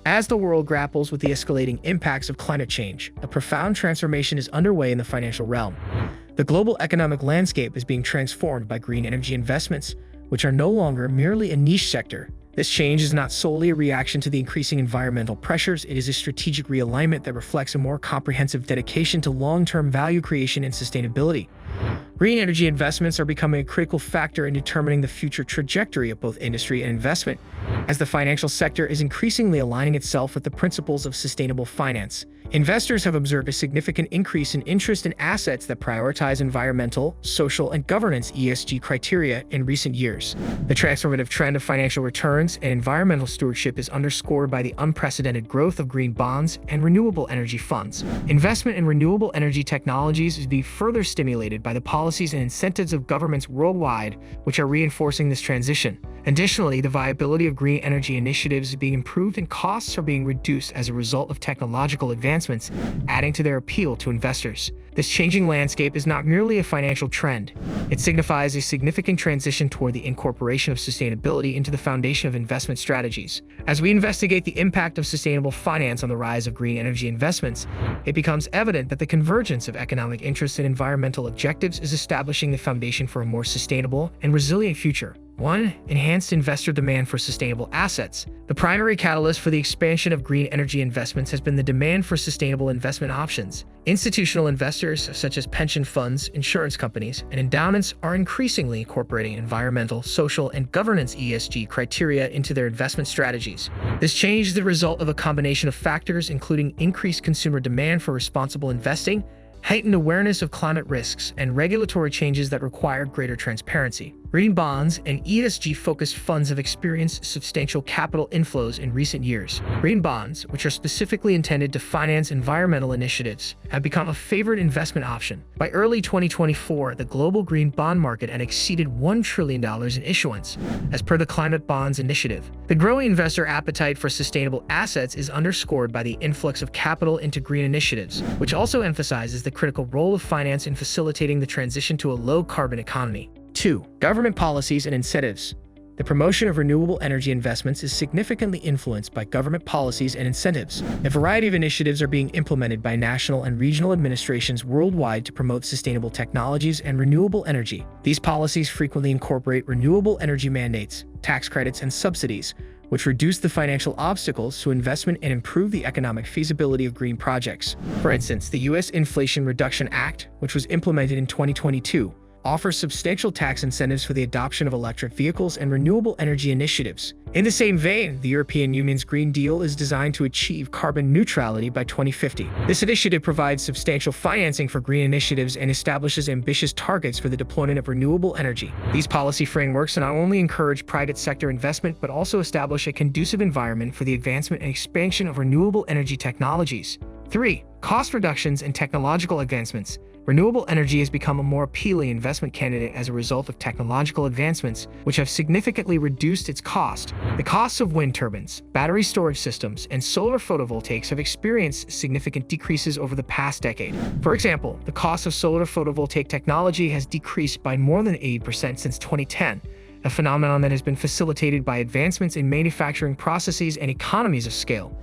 As the world grapples with the escalating impacts of climate change, a profound transformation is underway in the financial realm. The global economic landscape is being transformed by green energy investments, which are no longer merely a niche sector. This change is not solely a reaction to the increasing environmental pressures, it is a strategic realignment that reflects a more comprehensive dedication to long-term value creation and sustainability. Green energy investments are becoming a critical factor in determining the future trajectory of both industry and investment, as the financial sector is increasingly aligning itself with the principles of sustainable finance. Investors have observed a significant increase in interest in assets that prioritize environmental, social, and governance (ESG) criteria in recent years. The transformative trend of financial returns and environmental stewardship is underscored by the unprecedented growth of green bonds and renewable energy funds. Investment in renewable energy technologies is being further stimulated by the policies and incentives of governments worldwide, which are reinforcing this transition. Additionally, the viability of green energy initiatives is being improved and costs are being reduced as a result of technological advancements, adding to their appeal to investors. This changing landscape is not merely a financial trend. It signifies a significant transition toward the incorporation of sustainability into the foundation of investment strategies. As we investigate the impact of sustainable finance on the rise of green energy investments, it becomes evident that the convergence of economic interests and environmental objectives is establishing the foundation for a more sustainable and resilient future. 1. Enhanced investor demand for sustainable assets. The primary catalyst for the expansion of green energy investments has been the demand for sustainable investment options. Institutional investors, such as pension funds, insurance companies, and endowments, are increasingly incorporating environmental, social, and governance (ESG) criteria into their investment strategies. This change is the result of a combination of factors, including increased consumer demand for responsible investing, heightened awareness of climate risks, and regulatory changes that require greater transparency. Green bonds and ESG-focused funds have experienced substantial capital inflows in recent years. Green bonds, which are specifically intended to finance environmental initiatives, have become a favored investment option. By early 2024, the global green bond market had exceeded $1 trillion in issuance, as per the Climate Bonds Initiative. The growing investor appetite for sustainable assets is underscored by the influx of capital into green initiatives, which also emphasizes the critical role of finance in facilitating the transition to a low-carbon economy. 2. Government policies and incentives. The promotion of renewable energy investments is significantly influenced by government policies and incentives. A variety of initiatives are being implemented by national and regional administrations worldwide to promote sustainable technologies and renewable energy. These policies frequently incorporate renewable energy mandates, tax credits, and subsidies, which reduce the financial obstacles to investment and improve the economic feasibility of green projects. For instance, the U.S. Inflation Reduction Act, which was implemented in 2022, offers substantial tax incentives for the adoption of electric vehicles and renewable energy initiatives. In the same vein, the European Union's Green Deal is designed to achieve carbon neutrality by 2050. This initiative provides substantial financing for green initiatives and establishes ambitious targets for the deployment of renewable energy. These policy frameworks not only encourage private sector investment but also establish a conducive environment for the advancement and expansion of renewable energy technologies. 3. Cost reductions and technological advancements. Renewable energy has become a more appealing investment candidate as a result of technological advancements, which have significantly reduced its cost. The costs of wind turbines, battery storage systems, and solar photovoltaics have experienced significant decreases over the past decade. For example, the cost of solar photovoltaic technology has decreased by more than 80% since 2010, a phenomenon that has been facilitated by advancements in manufacturing processes and economies of scale.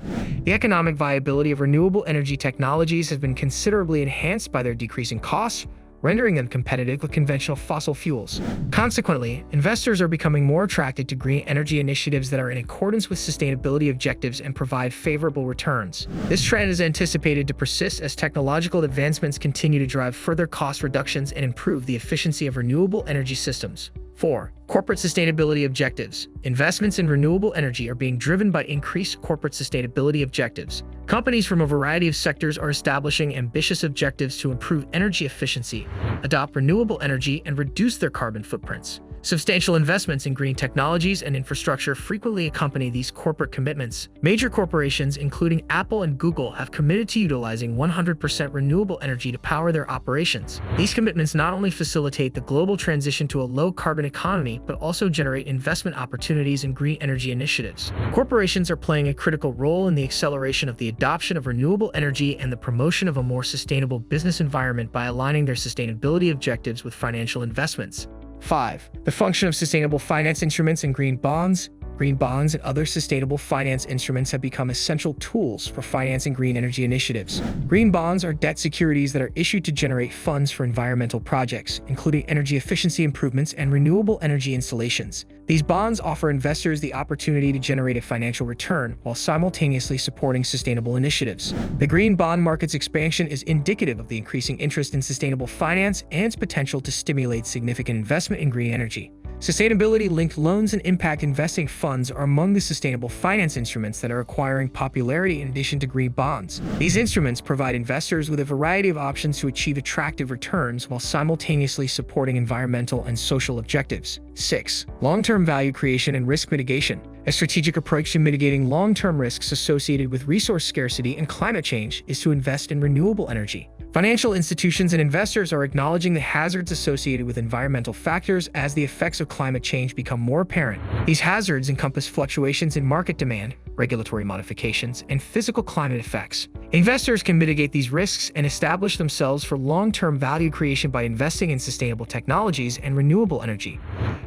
The economic viability of renewable energy technologies has been considerably enhanced by their decreasing costs, rendering them competitive with conventional fossil fuels. Consequently, investors are becoming more attracted to green energy initiatives that are in accordance with sustainability objectives and provide favorable returns. This trend is anticipated to persist as technological advancements continue to drive further cost reductions and improve the efficiency of renewable energy systems. 4. Corporate sustainability objectives. Investments in renewable energy are being driven by increased corporate sustainability objectives. Companies from a variety of sectors are establishing ambitious objectives to improve energy efficiency, adopt renewable energy, and reduce their carbon footprints. Substantial investments in green technologies and infrastructure frequently accompany these corporate commitments. Major corporations, including Apple and Google, have committed to utilizing 100% renewable energy to power their operations. These commitments not only facilitate the global transition to a low-carbon economy, but also generate investment opportunities in green energy initiatives. Corporations are playing a critical role in the acceleration of the adoption of renewable energy and the promotion of a more sustainable business environment by aligning their sustainability objectives with financial investments. 5. The function of sustainable finance instruments and green bonds. green bonds and other sustainable finance instruments have become essential tools for financing green energy initiatives. Green bonds are debt securities that are issued to generate funds for environmental projects, including energy efficiency improvements and renewable energy installations. These bonds offer investors the opportunity to generate a financial return while simultaneously supporting sustainable initiatives. The green bond market's expansion is indicative of the increasing interest in sustainable finance and its potential to stimulate significant investment in green energy. Sustainability-linked loans and impact investing funds are among the sustainable finance instruments that are acquiring popularity in addition to green bonds. These instruments provide investors with a variety of options to achieve attractive returns while simultaneously supporting environmental and social objectives. 6. Long-term value creation and risk mitigation. A strategic approach to mitigating long-term risks associated with resource scarcity and climate change is to invest in renewable energy. Financial institutions and investors are acknowledging the hazards associated with environmental factors as the effects of climate change become more apparent. These hazards encompass fluctuations in market demand, regulatory modifications, and physical climate effects. Investors can mitigate these risks and establish themselves for long-term value creation by investing in sustainable technologies and renewable energy.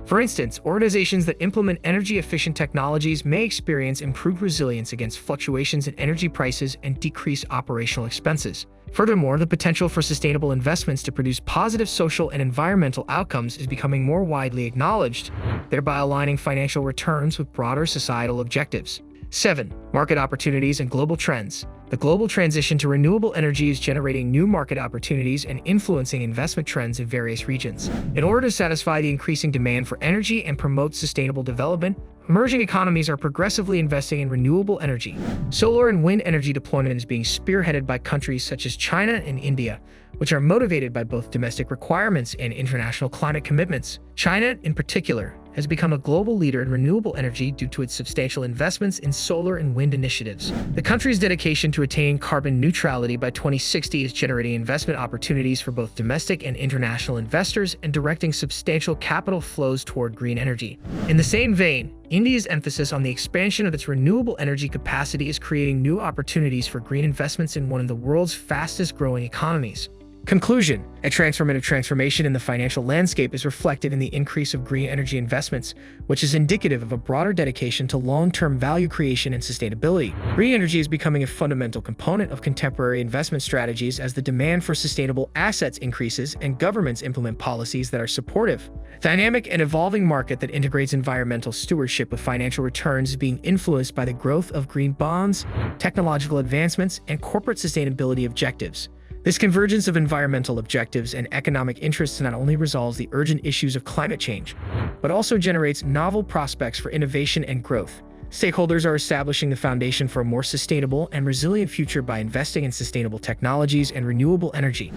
For instance, organizations that implement energy-efficient technologies may experience improved resilience against fluctuations in energy prices and decreased operational expenses. Furthermore, the potential for sustainable investments to produce positive social and environmental outcomes is becoming more widely acknowledged, thereby aligning financial returns with broader societal objectives. 7. Market opportunities and global trends. The global transition to renewable energy is generating new market opportunities and influencing investment trends in various regions. In order to satisfy the increasing demand for energy and promote sustainable development, emerging economies are progressively investing in renewable energy. Solar and wind energy deployment is being spearheaded by countries such as China and India, which are motivated by both domestic requirements and international climate commitments. China, in particular, has become a global leader in renewable energy due to its substantial investments in solar and wind initiatives. The country's dedication to attaining carbon neutrality by 2060 is generating investment opportunities for both domestic and international investors and directing substantial capital flows toward green energy. In the same vein, India's emphasis on the expansion of its renewable energy capacity is creating new opportunities for green investments in one of the world's fastest-growing economies. Conclusion: a transformative transformation in the financial landscape is reflected in the increase of green energy investments, which is indicative of a broader dedication to long-term value creation and sustainability. Green energy is becoming a fundamental component of contemporary investment strategies as the demand for sustainable assets increases and governments implement policies that are supportive. Dynamic and evolving market that integrates environmental stewardship with financial returns is being influenced by the growth of green bonds, technological advancements, and corporate sustainability objectives. This convergence of environmental objectives and economic interests not only resolves the urgent issues of climate change, but also generates novel prospects for innovation and growth. Stakeholders are establishing the foundation for a more sustainable and resilient future by investing in sustainable technologies and renewable energy.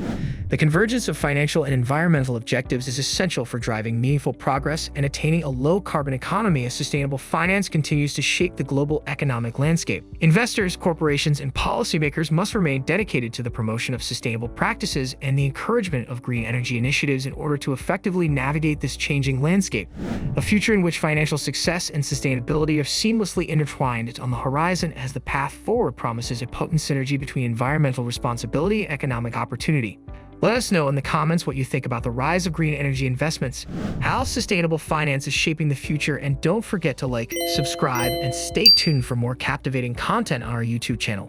The convergence of financial and environmental objectives is essential for driving meaningful progress and attaining a low-carbon economy as sustainable finance continues to shape the global economic landscape. Investors, corporations, and policymakers must remain dedicated to the promotion of sustainable practices and the encouragement of green energy initiatives in order to effectively navigate this changing landscape. A future in which financial success and sustainability are seamlessly intertwined is on the horizon as the path forward promises a potent synergy between environmental responsibility and economic opportunity. Let us know in the comments what you think about the rise of green energy investments, how sustainable finance is shaping the future, and don't forget to like, subscribe, and stay tuned for more captivating content on our YouTube channel.